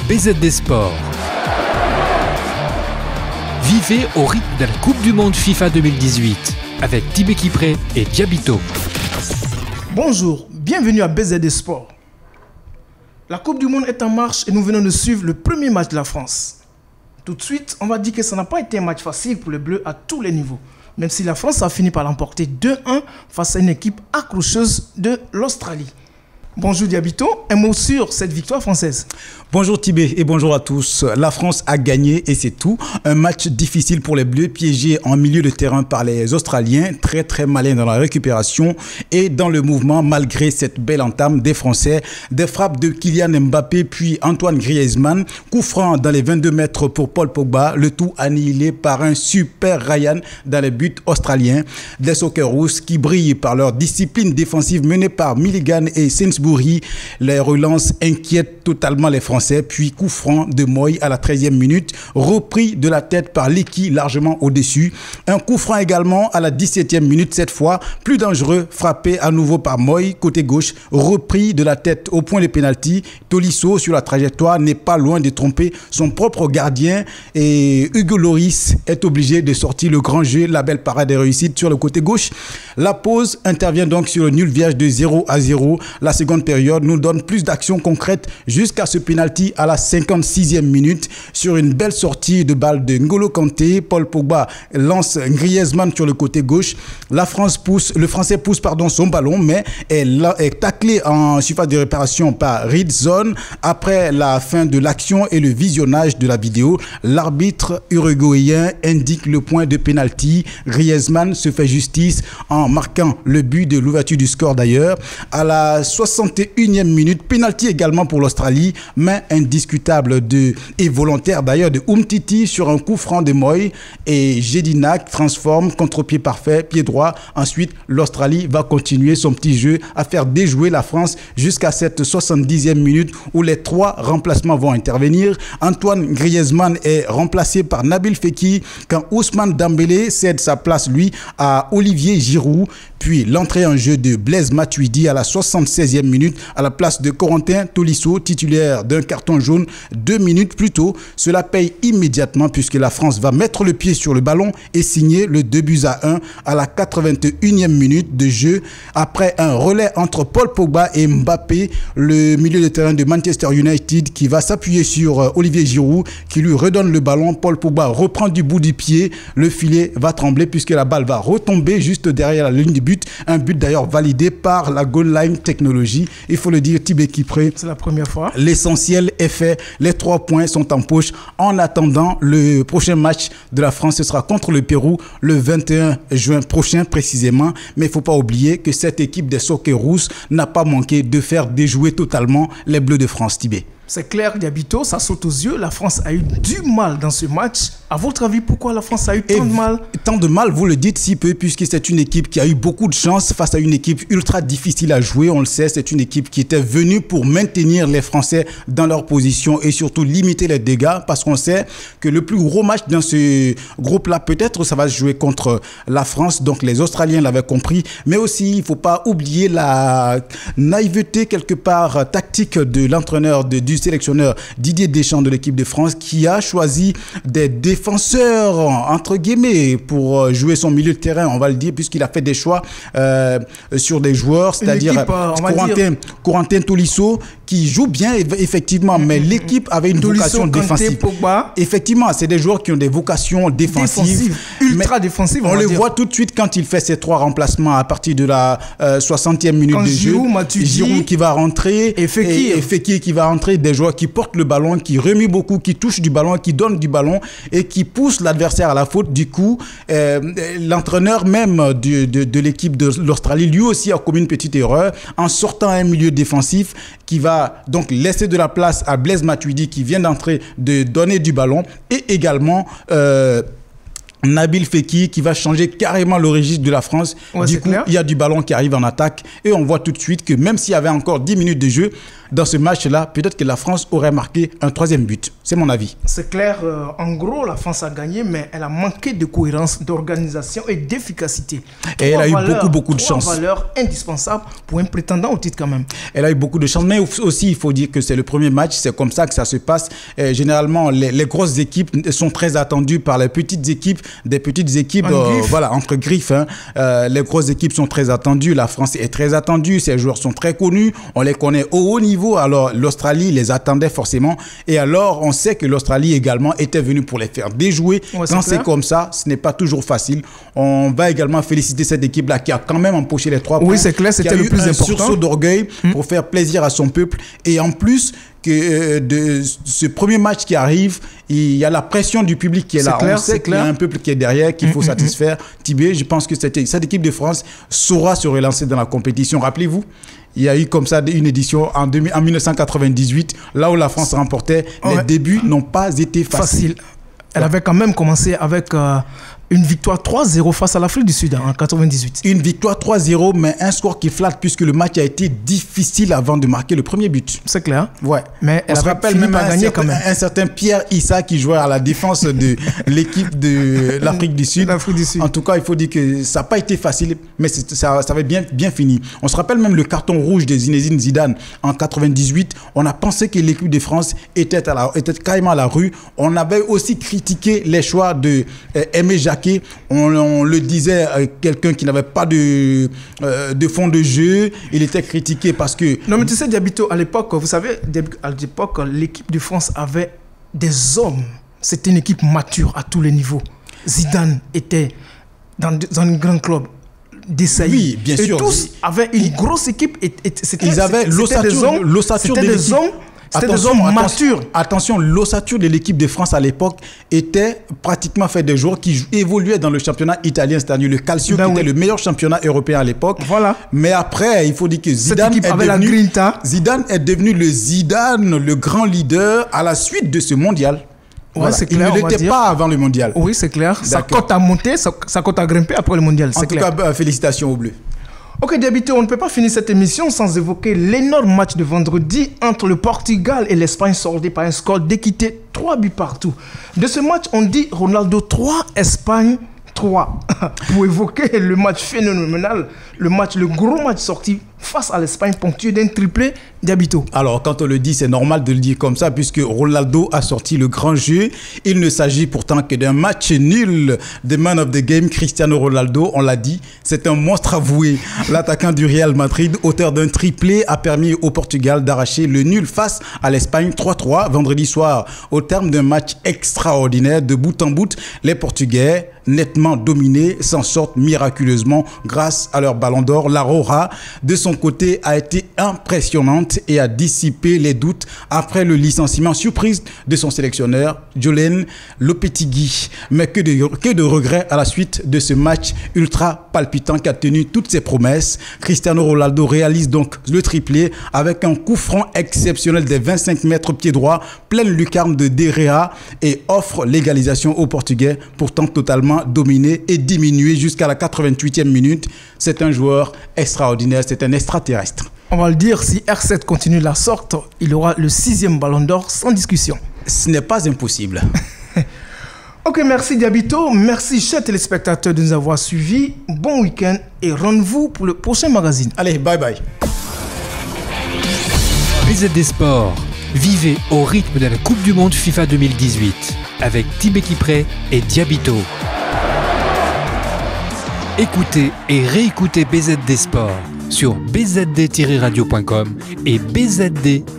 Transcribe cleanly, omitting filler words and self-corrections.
BZD Sport. Vivez au rythme de la Coupe du Monde FIFA 2018 avec Tibé Kipré et Diabito. Bonjour, bienvenue à BZD Sport. La Coupe du Monde est en marche et nous venons de suivre le premier match de la France. Tout de suite, on va dire que ça n'a pas été un match facile pour les Bleus à tous les niveaux. Même si la France a fini par l'emporter 2-1 face à une équipe accrocheuse de l'Australie. Bonjour Diabito, un mot sur cette victoire française. Bonjour Tibé et bonjour à tous. La France a gagné et c'est tout. Un match difficile pour les Bleus, piégés en milieu de terrain par les Australiens, très malins dans la récupération et dans le mouvement malgré cette belle entame des Français. Des frappes de Kylian Mbappé puis Antoine Griezmann, coup franc dans les 22 mètres pour Paul Pogba, le tout annihilé par un super Ryan dans les buts australiens. Des Socceroos qui brillent par leur discipline défensive menée par Milligan et Sainsbury. Les relances inquiètent totalement les Français, puis coup franc de Moy à la 13e minute, repris de la tête par Lecky largement au-dessus. Un coup franc également à la 17e minute, cette fois plus dangereux, frappé à nouveau par Moy, côté gauche, repris de la tête au point de pénalty. Tolisso sur la trajectoire n'est pas loin de tromper son propre gardien et Hugo Lloris est obligé de sortir le grand jeu, la belle parade et réussite sur le côté gauche. La pause intervient donc sur le nul vierge de 0-0. La seconde période nous donne plus d'actions concrètes jusqu'à ce penalty à la 56e minute sur une belle sortie de balle de N'Golo Kanté. Paul Pogba lance Griezmann sur le côté gauche. Le Français pousse son ballon, mais est taclé en surface de réparation par Ridzone. Après la fin de l'action et le visionnage de la vidéo, l'arbitre uruguayen indique le point de penalty. Griezmann se fait justice en marquant le but de l'ouverture du score d'ailleurs. À la 61e minute, penalty également pour l'Australie, main indiscutable et volontaire d'ailleurs de Umtiti sur un coup franc de Moy et Jedinak transforme contre-pied parfait, pied droit. Ensuite, l'Australie va continuer son petit jeu à faire déjouer la France jusqu'à cette 70e minute où les trois remplacements vont intervenir. Antoine Griezmann est remplacé par Nabil Fekir quand Ousmane Dembélé cède sa place lui à Olivier Giroud. Puis l'entrée en jeu de Blaise Matuidi à la 76e minute à la place de Corentin Tolisso, titulaire d'un carton jaune 2 minutes plus tôt. Cela paye immédiatement puisque la France va mettre le pied sur le ballon et signer le 2-1 à la 81e minute de jeu. Après un relais entre Paul Pogba et Mbappé, le milieu de terrain de Manchester United qui va s'appuyer sur Olivier Giroud qui lui redonne le ballon. Paul Pogba reprend du bout du pied. Le filet va trembler puisque la balle va retomber juste derrière la ligne du but. Un but d'ailleurs validé par la Goal Line Technology. Il faut le dire, Tibé Kipré. C'est la première fois. L'essentiel est fait. Les 3 points sont en poche. En attendant, le prochain match de la France, ce sera contre le Pérou le 21 juin prochain précisément. Mais il ne faut pas oublier que cette équipe des Socceroos n'a pas manqué de faire déjouer totalement les Bleus de France, Tibé. C'est clair, Diabito, ça saute aux yeux. La France a eu du mal dans ce match. À votre avis, pourquoi la France a eu tant de mal? Tant de mal, vous le dites si peu, puisque c'est une équipe qui a eu beaucoup de chance face à une équipe ultra difficile à jouer. On le sait, c'est une équipe qui était venue pour maintenir les Français dans leur position et surtout limiter les dégâts, parce qu'on sait que le plus gros match dans ce groupe-là, peut-être, ça va se jouer contre la France. Donc les Australiens l'avaient compris, mais aussi, il ne faut pas oublier la naïveté quelque part tactique de l'entraîneur du sélectionneur Didier Deschamps de l'équipe de France qui a choisi des défenseurs entre guillemets pour jouer son milieu de terrain, on va le dire, puisqu'il a fait des choix sur des joueurs, c'est-à-dire Corentin Tolisso qui joue bien effectivement, mais l'équipe avait une vocation défensive. Effectivement, c'est des joueurs qui ont des vocations défensives, ultra défensives. On le voit tout de suite quand il fait ses 3 remplacements à partir de la 60e minute de jeu. Giroud qui va rentrer et Fekir qui va rentrer, des joueurs qui portent le ballon, qui remuent beaucoup, qui touchent du ballon, qui donnent du ballon et qui poussent l'adversaire à la faute. Du coup, l'entraîneur même de l'équipe de l'Australie, lui aussi a commis une petite erreur en sortant un milieu défensif qui va donc laisser de la place à Blaise Matuidi qui vient d'entrer, de donner du ballon et également Nabil Fekir qui va changer carrément le registre de la France. Ouais, du coup, clair. il y a du ballon qui arrive en attaque et on voit tout de suite que même s'il y avait encore 10 minutes de jeu dans ce match-là, peut-être que la France aurait marqué un 3e but. C'est mon avis. C'est clair, en gros, la France a gagné, mais elle a manqué de cohérence, d'organisation et d'efficacité. Et elle a eu beaucoup de chance. Trois valeurs indispensables pour un prétendant au titre quand même. Elle a eu beaucoup de chance, mais aussi il faut dire que c'est le premier match, c'est comme ça que ça se passe. Et généralement, les grosses équipes sont très attendues par les petites équipes, des petites équipes voilà, entre griffes. Hein. Les grosses équipes sont très attendues, la France est très attendue, ses joueurs sont très connus, on les connaît au haut niveau. Alors l'Australie les attendait forcément et alors on sait que l'Australie également était venue pour les faire déjouer. Ouais, quand c'est comme ça, ce n'est pas toujours facile. On va également féliciter cette équipe-là qui a quand même empoché les 3 points. Oui, c'est clair, c'était le plus important. Un sursaut d'orgueil pour faire plaisir à son peuple et en plus que de ce premier match qui arrive, il y a la pression du public qui est là. Clair, on sait qu'il y a un peuple qui est derrière, qu'il faut satisfaire. Thibé, je pense que cette équipe de France saura se relancer dans la compétition. Rappelez-vous, il y a eu comme ça une édition en 1998, là où la France remportait. Les débuts n'ont pas été faciles. Elle avait quand même commencé avec une victoire 3-0 face à l'Afrique du Sud en 1998. Une victoire 3-0, mais un score qui flatte puisque le match a été difficile avant de marquer le premier but. C'est clair. Ouais. Mais elle se rappelle même un certain Pierre Issa qui jouait à la défense de l'équipe de l'Afrique du Sud. En tout cas, il faut dire que ça n'a pas été facile, mais ça avait bien fini. On se rappelle même le carton rouge de Zinedine Zidane en 1998. On a pensé que l'équipe de France était carrément à la rue. On avait aussi critiqué les choix de Aimé Jacquet. On le disait, quelqu'un qui n'avait pas de fond de jeu, il était critiqué parce que... Non mais tu sais, Diabito, à l'époque, vous savez, à l'époque, l'équipe de France avait des hommes. C'était une équipe mature à tous les niveaux. Zidane était dans un grand club. Desailly. Oui, bien sûr. Et tous avaient une grosse équipe. Ils avaient l'ossature de l'équipe. C'était des hommes matures. Attention, l'ossature de l'équipe de France à l'époque était pratiquement fait des joueurs qui évoluaient dans le championnat italien, c'est-à-dire le Calcio, qui était le meilleur championnat européen à l'époque. Voilà. Mais après, il faut dire que Zidane est devenu le Zidane, le grand leader à la suite de ce mondial. Ouais, c'est clair, il ne l'était pas avant le mondial. Oui, c'est clair. Sa cote a monté, sa cote a grimpé après le mondial. En tout cas, félicitations aux Bleus. Ok, Diabito, on ne peut pas finir cette émission sans évoquer l'énorme match de vendredi entre le Portugal et l'Espagne soldé par un score d'équité 3 buts partout. De ce match, on dit Ronaldo 3, Espagne 3. Pour évoquer le match phénoménal, le gros match sorti face à l'Espagne ponctué d'un triplé Diabito. Alors, quand on le dit, c'est normal de le dire comme ça, puisque Ronaldo a sorti le grand jeu. Il ne s'agit pourtant que d'un match nul. The man of the game, Cristiano Ronaldo, on l'a dit, c'est un monstre avoué. L'attaquant du Real Madrid, auteur d'un triplé, a permis au Portugal d'arracher le nul face à l'Espagne 3-3 vendredi soir. Au terme d'un match extraordinaire, de bout en bout, les Portugais, nettement dominés, s'en sortent miraculeusement grâce à leur ballon d'or. La Roja, de son côté, a été impressionnante et a dissipé les doutes après le licenciement surprise de son sélectionneur, Julen Lopetegui. Mais que de regrets à la suite de ce match ultra palpitant qui a tenu toutes ses promesses. Cristiano Ronaldo réalise donc le triplé avec un coup franc exceptionnel des 25 mètres pied droit, pleine lucarne de De Gea et offre l'égalisation aux Portugais, pourtant totalement dominé et diminué jusqu'à la 88e minute. C'est un joueur extraordinaire, c'est un extraterrestre. On va le dire, si R7 continue de la sorte, il aura le 6e ballon d'or sans discussion. Ce n'est pas impossible. Ok, merci Diabito, merci chers téléspectateurs de nous avoir suivis. Bon week-end et rendez-vous pour le prochain magazine. Allez, bye bye. BZD Sport, vivez au rythme de la Coupe du Monde FIFA 2018 avec Tibé Kipré et Diabito. Écoutez et réécoutez BZD Sport sur bzd-radio.com et bzd-tv.com.